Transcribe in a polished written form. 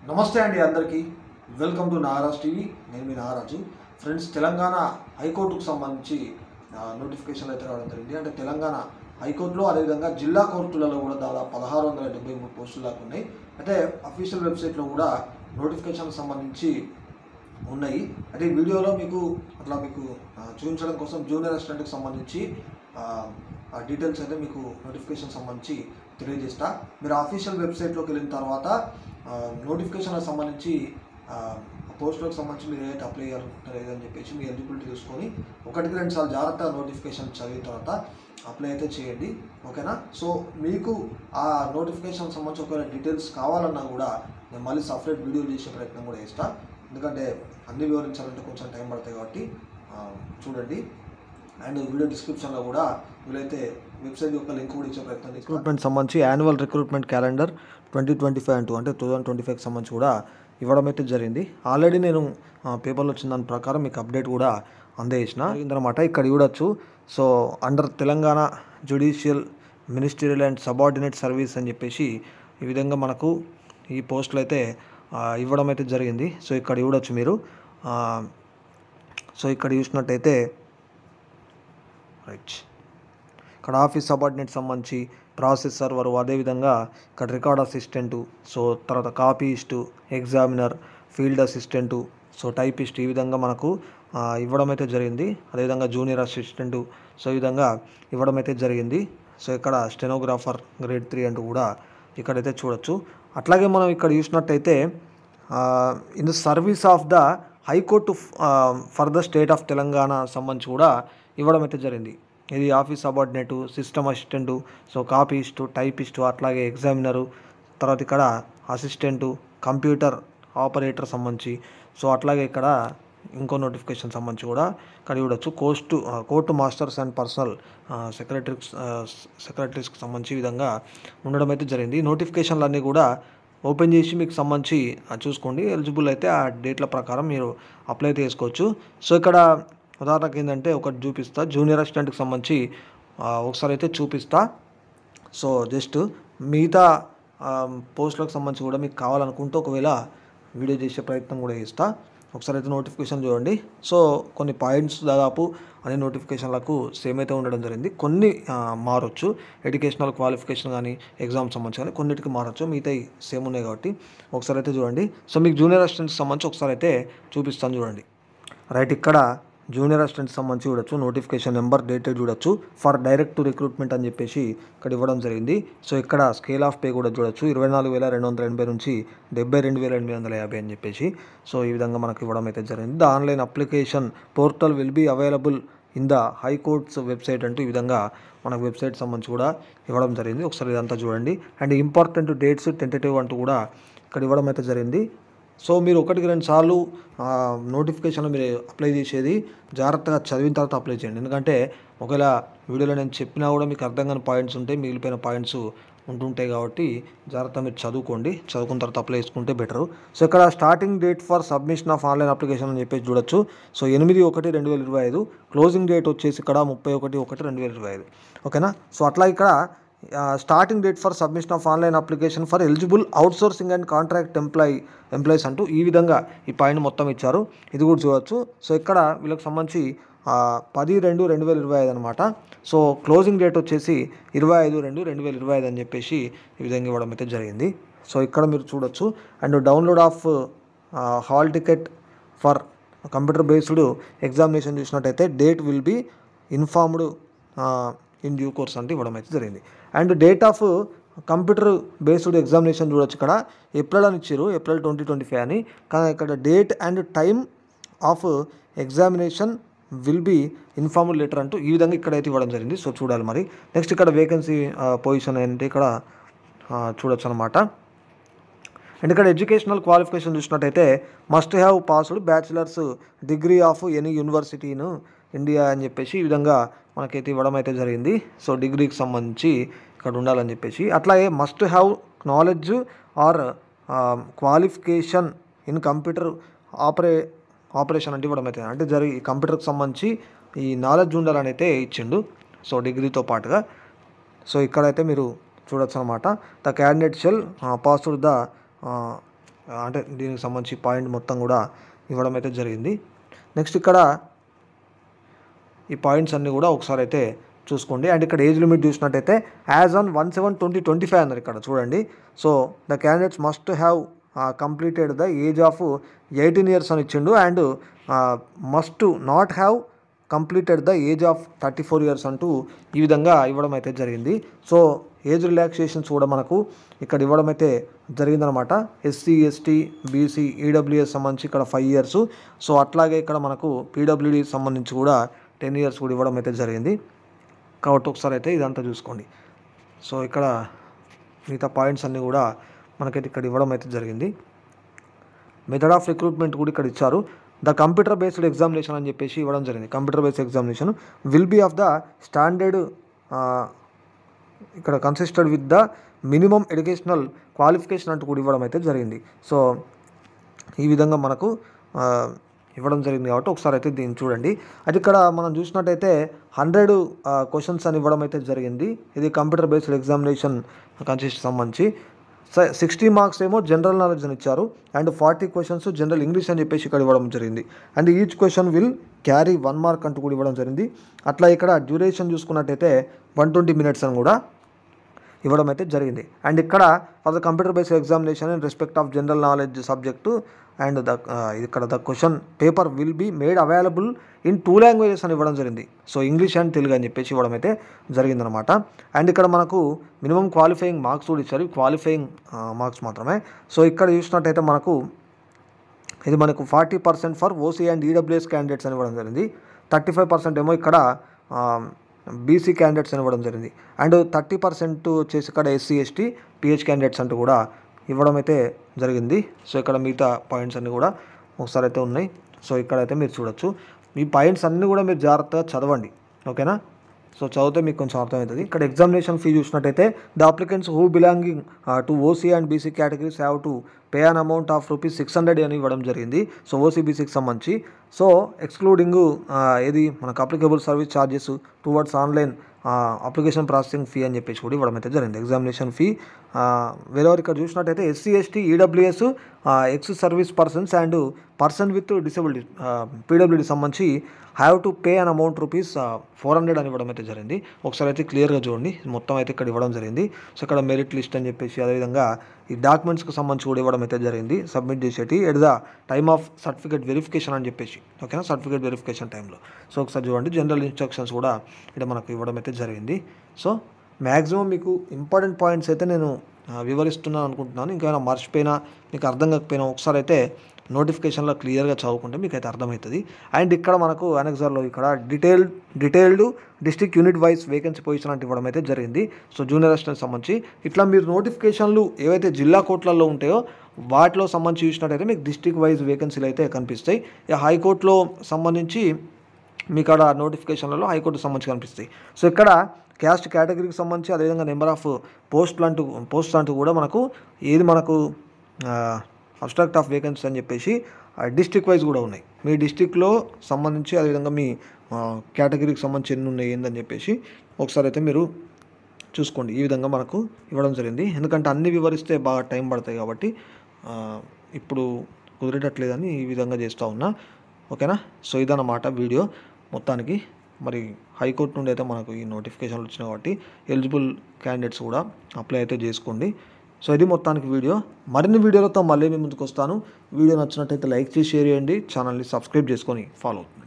నమస్తే అండి అందరికీ వెల్కమ్ టు నాగరాజ్ టీవీ. నేను మీ నాగరాజు. ఫ్రెండ్స్, తెలంగాణ హైకోర్టుకు సంబంధించి నోటిఫికేషన్లు అయితే రావడం జరిగింది. అంటే తెలంగాణ హైకోర్టులో అదేవిధంగా జిల్లా కోర్టులలో కూడా దాదాపు 1673 పోస్టులు దాకా ఉన్నాయి. అయితే అఫీషియల్ వెబ్సైట్లో కూడా నోటిఫికేషన్కి సంబంధించి ఉన్నాయి. అయితే ఈ వీడియోలో మీకు చూపించడం కోసం జూనియర్ అసిస్టెంట్కి సంబంధించి డీటెయిల్స్ అయితే మీకు నోటిఫికేషన్ సంబంధించి తెలియజేస్తా. మీరు అఫీషియల్ వెబ్సైట్లోకి వెళ్ళిన తర్వాత నోటిఫికేషన్కి సంబంధించి పోస్టులకు సంబంధించి మీరు ఏదైతే అప్లై చేయాలనుకుంటారు అని చెప్పేసి మీ ఎలిజిబిలిటీ చూసుకొని 1-2 సార్లు జాగ్రత్తగా నోటిఫికేషన్ చదివిన తర్వాత అప్లై అయితే చేయండి. ఓకేనా? సో మీకు ఆ నోటిఫికేషన్ సంబంధించి ఒకవేళ డీటెయిల్స్ కావాలన్నా కూడా నేను మళ్ళీ సపరేట్ వీడియో చేసే ప్రయత్నం కూడా చేస్తాను. ఎందుకంటే అన్ని వివరించాలంటే కొంచెం టైం పడుతుంది కాబట్టి చూడండి. అండ్ వీడియో డిస్క్రిప్షన్లో కూడా వీలైతే వెబ్సైట్ యొక్క లింక్ కూడా ఇచ్చే ప్రయత్నం. రిక్రూట్మెంట్ సంబంధించి యాన్యువల్ రిక్రూట్మెంట్ క్యాలెండర్ 2025 అంటే 2025కి సంబంధించి కూడా ఇవ్వడం అయితే జరిగింది. ఆల్రెడీ నేను పేపర్లో వచ్చిన దాని ప్రకారం మీకు అప్డేట్ కూడా అందేసిన అన్నమాట. ఇక్కడ చూడొచ్చు. So under Telangana judicial ministerial and subordinate service అని చెప్పేసి ఈ విధంగా మనకు ఈ పోస్టులు అయితే ఇవ్వడం అయితే జరిగింది. సో ఇక్కడ చూడొచ్చు మీరు. సో ఇక్కడ చూసినట్టయితే రైట్, ఇక్కడ ఆఫీస్ సబార్డినేట్ సంబంధించి ప్రాసెస్ సర్వరు, అదేవిధంగా ఇక్కడ రికార్డ్ అసిస్టెంటు, సో తర్వాత copyist, examiner, field assistant, so typist, ఈ విధంగా మనకు ఇవ్వడం అయితే జరిగింది. అదేవిధంగా జూనియర్ అసిస్టెంటు, సో ఈ విధంగా ఇవ్వడం అయితే జరిగింది. సో ఇక్కడ స్టెనోగ్రాఫర్ గ్రేడ్ 3 అంటూ కూడా ఇక్కడైతే చూడొచ్చు. అట్లాగే మనం ఇక్కడ చూసినట్టయితే in the service of the high court for the state of Telangana సంబంధించి కూడా ఇవ్వడం అయితే జరిగింది. ఇది office subordinate, system assistant, so copyist, typist, అట్లాగే ఎగ్జామినరు, తర్వాత ఇక్కడ అసిస్టెంటు, కంప్యూటర్ ఆపరేటర్ సంబంధించి, సో అట్లాగే ఇక్కడ ఇంకో నోటిఫికేషన్ సంబంధించి కూడా ఇక్కడ చూడొచ్చు. కోర్టు మాస్టర్స్ అండ్ పర్సనల్ సెక్రటరీస్కి సంబంధించి ఈ విధంగా ఉండడం అయితే జరిగింది. నోటిఫికేషన్లు అన్నీ కూడా ఓపెన్ చేసి మీకు సంబంధించి చూసుకోండి. ఎలిజిబుల్ అయితే ఆ డేట్ల ప్రకారం మీరు అప్లై చేసుకోవచ్చు. సో ఇక్కడ ఉదాహరణకి ఏంటంటే ఒకటి చూపిస్తా, జూనియర్ అసిస్టెంట్కి సంబంధించి ఒకసారి అయితే చూపిస్తా. సో జస్ట్ మిగతా పోస్టులకు సంబంధించి కూడా మీకు కావాలనుకుంటే ఒకవేళ వీడియో చేసే ప్రయత్నం కూడా చేస్తా. ఒకసారి అయితే నోటిఫికేషన్ చూడండి. సో కొన్ని పాయింట్స్ దాదాపు అన్ని నోటిఫికేషన్లకు సేమ్ అయితే ఉండడం జరిగింది. కొన్ని మారొచ్చు, ఎడ్యుకేషనల్ క్వాలిఫికేషన్ కానీ ఎగ్జామ్ సంబంధించి కానీ కొన్నిటికి మారొచ్చు, మిగతా సేమ్ ఉన్నాయి కాబట్టి ఒకసారి అయితే చూడండి. సో మీకు జూనియర్ అసిస్టెంట్కి సంబంధించి ఒకసారి అయితే చూపిస్తాను చూడండి. రైట్, ఇక్కడ జూనియర్ అసిస్టెంట్ సంబంధించి చూడొచ్చు. నోటిఫికేషన్ నెంబర్, డేటెడ్ చూడొచ్చు. ఫర్ డైరెక్ట్ టు రిక్రూట్మెంట్ అని చెప్పేసి ఇక్కడ ఇవ్వడం జరిగింది. సో ఇక్కడ స్కేల్ ఆఫ్ పే కూడా చూడొచ్చు. 24,280 నుంచి 72,850 అని చెప్పేసి సో ఈ విధంగా మనకు ఇవ్వడం అయితే జరిగింది. The online application portal will be available in the high courts website అంటూ ఈ విధంగా మనకు వెబ్సైట్ సంబంధించి కూడా ఇవ్వడం జరిగింది. ఒకసారి ఇదంతా చూడండి. అండ్ ఇంపార్టెంట్ డేట్స్ టెంటేటివ్ అంటూ కూడా ఇక్కడ ఇవ్వడం అయితే జరిగింది. సో మీరు 1-2 సార్లు నోటిఫికేషన్లో మీరు అప్లై చేసేది జాగ్రత్తగా చదివిన తర్వాత అప్లై చేయండి. ఎందుకంటే ఒకవేళ వీడియోలో నేను చెప్పినా కూడా మీకు అర్థం కాని పాయింట్స్ ఉంటాయి, మిగిలిపోయిన పాయింట్స్ ఉంటుంటాయి కాబట్టి జాగ్రత్తగా మీరు చదువుకున్న తర్వాత అప్లై చేసుకుంటే బెటరు. సో ఇక్కడ starting date for submission of online application అని చెప్పేసి చూడొచ్చు. సో 8/1/2025, క్లోజింగ్ డేట్ వచ్చేసి ఇక్కడ 31/1/2025. ఓకేనా? సో అట్లా ఇక్కడ starting date for submission of online application for eligible outsourcing and contract employees అంటూ ఈ విధంగా ఈ పాయింట్ మొత్తం ఇచ్చారు. ఇది కూడా చూడవచ్చు. సో ఇక్కడ వీళ్ళకి సంబంధించి 10/2/2025 అనమాట. సో క్లోజింగ్ డేట్ వచ్చేసి 25/2/2025 అని చెప్పేసి ఈ విధంగా ఇవ్వడం అయితే జరిగింది. సో ఇక్కడ మీరు చూడొచ్చు. And download of hall ticket for computer based examination చూసినట్టయితే date will be informed in due course అంటే ఇవ్వడం అయితే జరిగింది. And date of computer based examination చూడొచ్చు. ఇక్కడ ఏప్రిల్ అని ఇచ్చారు, ఏప్రిల్ 2025 అని. కానీ ఇక్కడ date and time of examination will be informed letter అంటూ ఈ విధంగా ఇక్కడైతే ఇవ్వడం జరిగింది. సో చూడాలి మరి. నెక్స్ట్ ఇక్కడ వేకెన్సీ పొజిషన్ ఏంటి ఇక్కడ చూడొచ్చు అనమాట. అండ్ ఇక్కడ ఎడ్యుకేషనల్ క్వాలిఫికేషన్ చూసినట్టయితే must have passed bachelors degree of any university in India అని చెప్పేసి ఈ విధంగా మనకైతే ఇవ్వడం అయితే జరిగింది. సో డిగ్రీకి సంబంధించి ఇక్కడ ఉండాలని చెప్పేసి. అట్లాగే must have knowledge or qualification in computer operation అంటే ఇవ్వడం అయితే అంటే కంప్యూటర్కి సంబంధించి ఈ నాలెడ్జ్ ఉండాలని అయితే ఇచ్చిండు. సో డిగ్రీతో పాటుగా. సో ఇక్కడైతే మీరు చూడొచ్చు అనమాట. The candidate shall passed the అంటే దీనికి సంబంధించి పాయింట్ మొత్తం కూడా ఇవ్వడం అయితే జరిగింది. నెక్స్ట్ ఇక్కడ ఈ పాయింట్స్ అన్నీ కూడా ఒకసారి అయితే చూసుకోండి. అండ్ ఇక్కడ ఏజ్ లిమిట్ చూసినట్టయితే యాజ్ ఆన్ 1/7/2025 అన్నారు ఇక్కడ చూడండి. So the candidates must have completed the age of 18 years అని ఇచ్చిండు. And must not have completed the age of 34 years అంటూ ఈ విధంగా ఇవ్వడం అయితే జరిగింది. సో ఏజ్ రిలాక్సేషన్స్ కూడా మనకు ఇక్కడ ఇవ్వడం అయితే జరిగిందనమాట. ఎస్సీ, ఎస్టీ, బీసీ, ఈడబ్ల్యూఎస్ సంబంధించి ఇక్కడ 5 years. సో అట్లాగే ఇక్కడ మనకు పీడబ్ల్యూడీ సంబంధించి కూడా 10 years కూడా ఇవ్వడం అయితే జరిగింది. కాబట్టి ఒకసారి అయితే ఇదంతా చూసుకోండి. సో ఇక్కడ మిగతా పాయింట్స్ అన్నీ కూడా మనకైతే ఇక్కడ ఇవ్వడం అయితే జరిగింది. మెథడ్ ఆఫ్ రిక్రూట్మెంట్ కూడా ఇక్కడ ఇచ్చారు. ద కంప్యూటర్ బేస్డ్ ఎగ్జామినేషన్ అని చెప్పేసి ఇవ్వడం జరిగింది. Computer based examination will be of the standard ఇక్కడ consisted with the minimum educational qualification అంటూ కూడా ఇవ్వడం అయితే జరిగింది. సో ఈ విధంగా మనకు ఇవ్వడం జరిగింది కాబట్టి ఒకసారి అయితే దీన్ని చూడండి. అది ఇక్కడ మనం చూసినట్టయితే 100 questions అని ఇవ్వడం అయితే జరిగింది. ఇది కంప్యూటర్ బేస్డ్ ఎగ్జామినేషన్ కన్సిస్ట్ సంబంధించి 60 marks ఏమో జనరల్ నాలెడ్జ్ అని ఇచ్చారు. అండ్ 40 questions జనరల్ ఇంగ్లీష్ అని చెప్పేసి ఇక్కడ ఇవ్వడం జరిగింది. And each question will carry 1 mark అంటూ కూడా ఇవ్వడం జరిగింది. అట్లా ఇక్కడ డ్యూరేషన్ చూసుకున్నట్టయితే 120 minutes అని కూడా ఇవ్వడం అయితే జరిగింది. అండ్ ఇక్కడ for the computer based examination in respect of general knowledge subject and ఇక్కడ the question paper will be made available in 2 languages అని ఇవ్వడం జరిగింది. సో ఇంగ్లీష్ అండ్ తెలుగు అని చెప్పేసి ఇవ్వడం అయితే జరిగిందనమాట. అండ్ ఇక్కడ మనకు మినిమం క్వాలిఫైయింగ్ మార్క్స్ కూడా ఇచ్చారు. క్వాలిఫైయింగ్ మార్క్స్ మాత్రమే. సో ఇక్కడ చూసినట్టయితే మనకు ఇది మనకు 40% for OC and EWS candidates అని ఇవ్వడం జరిగింది. 35% ఏమో ఇక్కడ బీసీ క్యాండిడేట్స్ అని ఇవ్వడం జరిగింది. అండ్ 30% వచ్చేసి ఇక్కడ ఎస్సీ, ఎస్టీ, పిహెచ్ క్యాండిడేట్స్ అంటూ కూడా ఇవ్వడం అయితే జరిగింది. సో ఇక్కడ మిగతా పాయింట్స్ అన్నీ కూడా ఒకసారి అయితే ఉన్నాయి. సో ఇక్కడైతే మీరు చూడొచ్చు. ఈ పాయింట్స్ అన్నీ కూడా మీరు జాగ్రత్తగా చదవండి, ఓకేనా. సో చదివితే మీకు కొంచెం అర్థమవుతుంది. ఇక్కడ ఎగ్జామినేషన్ ఫీ చూసినట్టయితే the applicants who belonging to OC and BC categories have to pay an amount of ₹600 అని ఇవ్వడం జరిగింది. సో ఓసీ బీసీకి సంబంధించి. సో ఎక్స్క్లూడింగ్ ఏది మనకు applicable service charges towards online application processing fee అని చెప్పేసి కూడా ఇవ్వడం అయితే జరిగింది. ఎగ్జామినేషన్ ఫీ వేరేవారు ఇక్కడ చూసినట్టయితే SC, ST, EWS, ex service persons and person with disability PWD సంబంధించి have to pay an amount ₹400 అని ఇవ్వడం అయితే జరిగింది. ఒకసారి అయితే క్లియర్గా చూడండి. మొత్తం అయితే ఇక్కడ ఇవ్వడం జరిగింది. సో ఇక్కడ మెరిట్ లిస్ట్ అని చెప్పేసి అదేవిధంగా ఈ డాక్యుమెంట్స్కి సంబంధించి కూడా ఇవ్వడం అయితే జరిగింది. సబ్మిట్ చేసేటి at the time of certificate verification అని చెప్పేసి, ఓకేనా, సర్టిఫికేట్ వెరిఫికేషన్ టైంలో. సో ఒకసారి చూడండి. జనరల్ ఇన్స్ట్రక్షన్స్ కూడా ఇక్కడ మనకు ఇవ్వడం అయితే జరిగింది. సో మ్యాక్సిమం మీకు ఇంపార్టెంట్ పాయింట్స్ అయితే నేను వివరిస్తున్నాను అనుకుంటున్నాను. ఇంకేమైనా మర్చిపోయినా మీకు అర్థం కాకపోయినా ఒకసారి అయితే నోటిఫికేషన్లో క్లియర్గా చదువుకుంటే మీకు అయితే అర్థమవుతుంది. అండ్ ఇక్కడ మనకు అనెక్సర్లో ఇక్కడ detailed district unit wise vacancy position అంటే ఇవ్వడం అయితే జరిగింది. సో జూనియర్ అసిస్టెంట్ సంబంధించి ఇట్లా మీరు నోటిఫికేషన్లు ఏవైతే జిల్లా కోర్టులలో ఉంటాయో వాటిలో సంబంధించి చూసినట్టయితే మీకు డిస్ట్రిక్ట్ వైజ్ వేకెన్సీలు అయితే కనిపిస్తాయి. హైకోర్టులో సంబంధించి మీకు అక్కడ నోటిఫికేషన్లలో హైకోర్టుకు సంబంధించి కనిపిస్తాయి. సో ఇక్కడ క్యాస్ట్ కేటగిరీకి సంబంధించి అదేవిధంగా నెంబర్ ఆఫ్ పోస్ట్ అంటూ కూడా మనకు ఏది మనకు అబ్స్ట్రాక్ట్ ఆఫ్ వేకెన్సీ అని చెప్పేసి డిస్ట్రిక్ట్ వైజ్ కూడా ఉన్నాయి. మీ డిస్ట్రిక్ట్లో సంబంధించి అదేవిధంగా మీ కేటగిరీకి సంబంధించి ఎన్ని ఉన్నాయి ఏందని చెప్పేసి ఒకసారి అయితే మీరు చూసుకోండి. ఈ విధంగా మనకు ఇవ్వడం జరిగింది. ఎందుకంటే అన్నీ వివరిస్తే బాగా టైం పడతాయి కాబట్టి ఇప్పుడు కుదిరేటట్లేదని ఈ విధంగా చేస్తూ ఉన్నా, ఓకేనా. సో ఇదన్నమాట వీడియో మొత్తానికి. మరి హైకోర్టు నుండి అయితే మనకు ఈ నోటిఫికేషన్లు వచ్చినాయి కాబట్టి ఎలిజిబుల్ క్యాండిడేట్స్ కూడా అప్లై అయితే చేసుకోండి. సో ఇది మొత్తానికి వీడియో. మరిన్ని వీడియోలతో మళ్ళీ మీ ముందుకు వస్తాను. వీడియో నచ్చినట్టయితే లైక్ చేసి షేర్ చేయండి. ఛానల్ని సబ్స్క్రైబ్ చేసుకొని ఫాలో అవుతుంది.